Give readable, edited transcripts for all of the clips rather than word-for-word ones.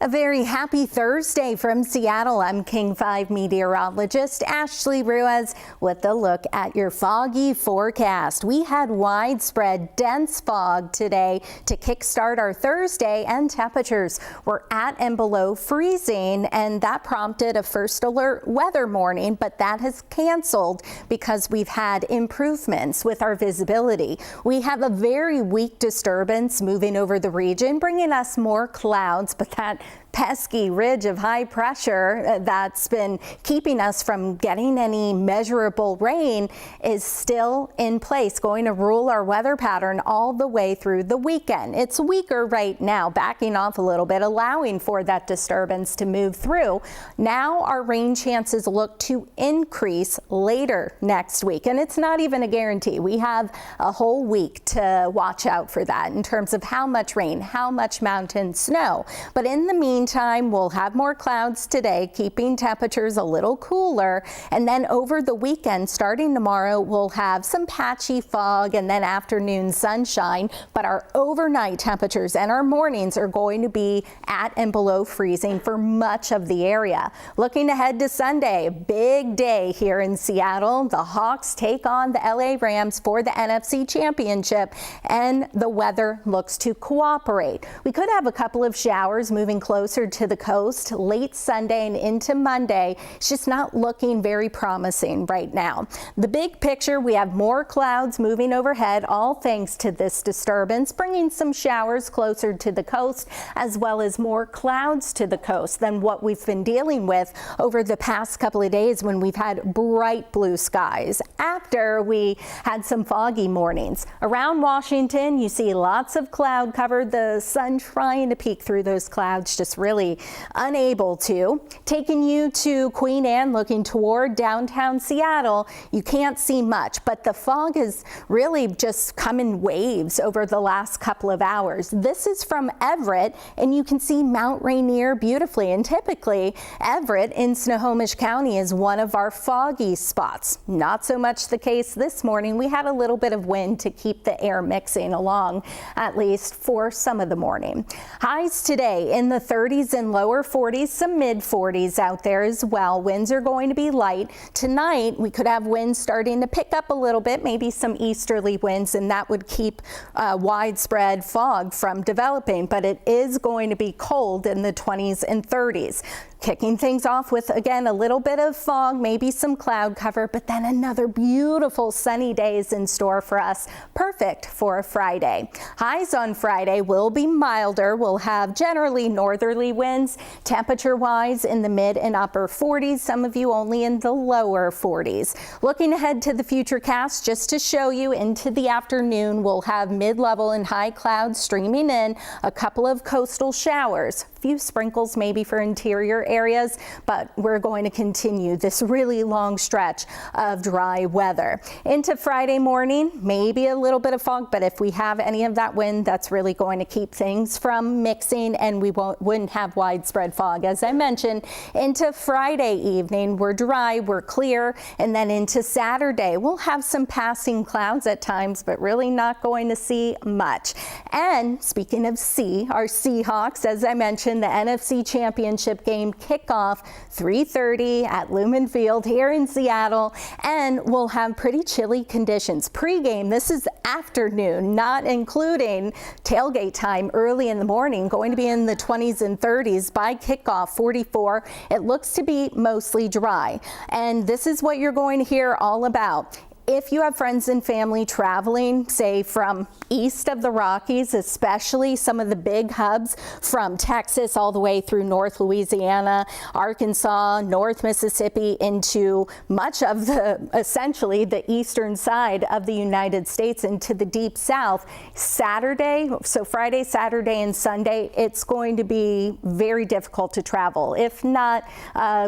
A very happy Thursday from Seattle. I'm King 5 meteorologist Ashley Ruiz with a look at your foggy forecast. We had widespread dense fog today to kickstart our Thursday, and temperatures were at and below freezing, and that prompted a first alert weather warning, but that has canceled because we've had improvements with our visibility. We have a very weak disturbance moving over the region, bringing us more clouds, but that pesky ridge of high pressure that's been keeping us from getting any measurable rain is still in place, going to rule our weather pattern all the way through the weekend. It's weaker right now, backing off a little bit, allowing for that disturbance to move through. Now our rain chances look to increase later next week, and it's not even a guarantee. We have a whole week to watch out for that in terms of how much rain, how much mountain snow. But in the meantime, we'll have more clouds today, keeping temperatures a little cooler. And then over the weekend, starting tomorrow, we'll have some patchy fog and then afternoon sunshine. But our overnight temperatures and our mornings are going to be at and below freezing for much of the area. Looking ahead to Sunday, big day here in Seattle. The Hawks take on the LA Rams for the NFC Championship, and the weather looks to cooperate. We could have a couple of showers moving closer to the coast late Sunday and into Monday. It's just not looking very promising right now. The big picture, we have more clouds moving overhead, all thanks to this disturbance, bringing some showers closer to the coast, as well as more clouds to the coast than what we've been dealing with over the past couple of days when we've had bright blue skies after we had some foggy mornings. Around Washington, you see lots of cloud cover, the sun trying to peek through those clouds, just really unable to. Taking you to Queen Anne, looking toward downtown Seattle, you can't see much, but the fog has really just come in waves over the last couple of hours. This is from Everett, and you can see Mount Rainier beautifully, and typically Everett in Snohomish County is one of our foggy spots. Not so much the case this morning. We had a little bit of wind to keep the air mixing along, at least for some of the morning. Highs today in the 30s and lower 40s, some mid 40s out there as well. Winds are going to be light. Tonight, we could have winds starting to pick up a little bit, maybe some easterly winds, and that would keep widespread fog from developing, but it is going to be cold in the 20s and 30s. Kicking things off with, again, a little bit of fog, maybe some cloud cover, but then another beautiful sunny day is in store for us. Perfect for a Friday. Highs on Friday will be milder. We'll have generally northerly winds, temperature-wise in the mid and upper 40s. Some of you only in the lower 40s. Looking ahead to the Futurecast, just to show you into the afternoon, we'll have mid-level and high clouds streaming in, a couple of coastal showers. Few sprinkles maybe for interior areas, but we're going to continue this really long stretch of dry weather. Into Friday morning, maybe a little bit of fog, but if we have any of that wind, that's really going to keep things from mixing, and we wouldn't have widespread fog. As I mentioned, into Friday evening, we're dry, we're clear, and then into Saturday, we'll have some passing clouds at times, but really not going to see much. And speaking of our Seahawks, as I mentioned, the NFC Championship game kickoff 3:30 at Lumen Field here in Seattle, and we'll have pretty chilly conditions. Pre-game, this is afternoon, not including tailgate time early in the morning, going to be in the 20s and 30s. By kickoff, 44. It looks to be mostly dry, and this is what you're going to hear all about. If you have friends and family traveling, say from east of the Rockies, especially some of the big hubs from Texas all the way through North Louisiana, Arkansas, North Mississippi, into much of essentially the eastern side of the United States into the deep south, Saturday, so Friday, Saturday, and Sunday, it's going to be very difficult to travel, if not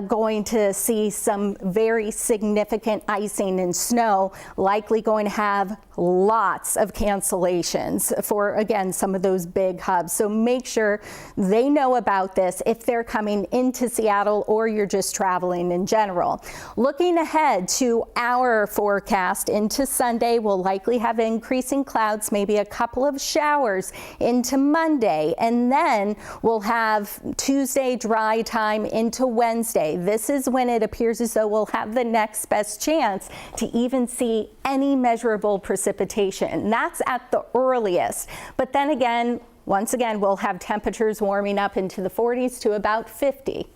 going to see some very significant icing and snow know, likely going to have lots of cancellations for, again, some of those big hubs. So make sure they know about this if they're coming into Seattle or you're just traveling in general. Looking ahead to our forecast into Sunday, we'll likely have increasing clouds, maybe a couple of showers into Monday, and then we'll have Tuesday dry time into Wednesday. This is when it appears as though we'll have the next best chance to even see any measurable precipitation. That's at the earliest. But then again, once again, we'll have temperatures warming up into the 40s to about 50.